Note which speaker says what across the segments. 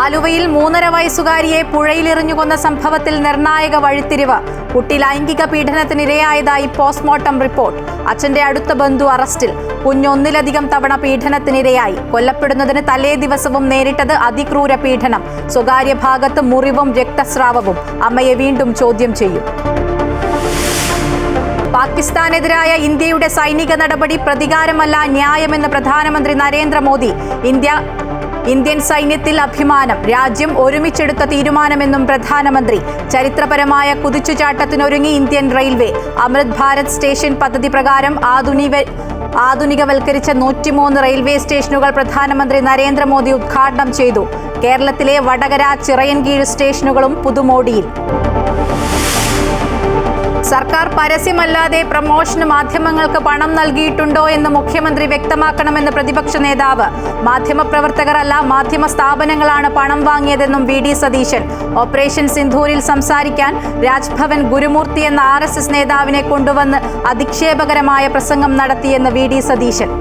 Speaker 1: ആലുവയിൽ 3.5 വയസ്സുകാരിയെ പുഴയിലെറിഞ്ഞു കൊന്ന സംഭവത്തിൽ നിർണായക വഴിത്തിരിവ്. കുട്ടി ലൈംഗിക പീഡനത്തിനിരയായതായി പോസ്റ്റ്മോർട്ടം റിപ്പോർട്ട്. അച്ഛന്റെ അടുത്ത ബന്ധു അറസ്റ്റിൽ. കുഞ്ഞൊന്നിലധികം തവണ പീഡനത്തിനിരയായി. കൊല്ലപ്പെടുന്നതിന് തലേ ദിവസവും നേരിട്ടത് അതിക്രൂര പീഡനം. സ്വകാര്യ ഭാഗത്ത് മുറിവും രക്തസ്രാവവും. അമ്മയെ വീണ്ടും ചോദ്യം ചെയ്യും. പാകിസ്ഥാനെതിരായ ഇന്ത്യയുടെ സൈനിക നടപടി പ്രതികാരമല്ല, ന്യായമെന്ന് പ്രധാനമന്ത്രി നരേന്ദ്രമോദി. ഇന്ത്യൻ സൈന്യത്തിൽ അഭിമാനം. രാജ്യം ഒരുമിച്ചെടുത്ത തീരുമാനമെന്നും പ്രധാനമന്ത്രി. ചരിത്രപരമായ കുതിച്ചുചാട്ടത്തിനൊരുങ്ങി ഇന്ത്യൻ റെയിൽവേ. അമൃത് ഭാരത് സ്റ്റേഷൻ പദ്ധതി പ്രകാരം ആധുനികവൽക്കരിച്ച 103 റെയിൽവേ സ്റ്റേഷനുകൾ പ്രധാനമന്ത്രി നരേന്ദ്രമോദി ഉദ്ഘാടനം ചെയ്തു. കേരളത്തിലെ വടകര, ചിറയൻകീഴ് സ്റ്റേഷനുകളും പുതുമോടിയിൽ. സർക്കാർ പരസ്യമല്ലാതെ പ്രമോഷന് മാധ്യമങ്ങൾക്ക് പണം നൽകിയിട്ടുണ്ടോ എന്ന് മുഖ്യമന്ത്രി വ്യക്തമാക്കണമെന്ന് പ്രതിപക്ഷ നേതാവ്. മാധ്യമപ്രവർത്തകരല്ല, മാധ്യമ സ്ഥാപനങ്ങളാണ് പണം വാങ്ങിയതെന്നും വി.ഡി. സതീശൻ. ഓപ്പറേഷൻ സിന്ധൂരിൽ സംസാരിക്കാൻ രാജ്ഭവൻ ഗുരുമൂർത്തി എന്ന RSS നേതാവിനെ കൊണ്ടുവന്ന് അധിക്ഷേപകരമായ പ്രസംഗം നടത്തിയെന്ന് വി.ഡി. സതീശൻ.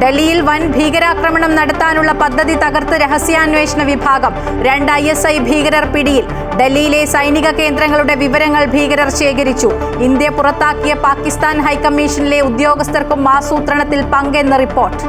Speaker 1: ഡൽഹിയിൽ വൻ ഭീകരാക്രമണം നടത്താനുള്ള പദ്ധതി തകർത്ത് രഹസ്യാന്വേഷണ വിഭാഗം. 2 ISI ഭീകരർ പിടിയിൽ. ഡൽഹിയിലെ സൈനിക കേന്ദ്രങ്ങളുടെ വിവരങ്ങൾ ഭീകരർ ശേഖരിച്ചു. ഇന്ത്യ പുറത്താക്കിയ പാകിസ്ഥാൻ ഹൈക്കമ്മീഷനിലെ ഉദ്യോഗസ്ഥർക്കും ആസൂത്രണത്തിൽ പങ്കെന്ന് റിപ്പോർട്ട്.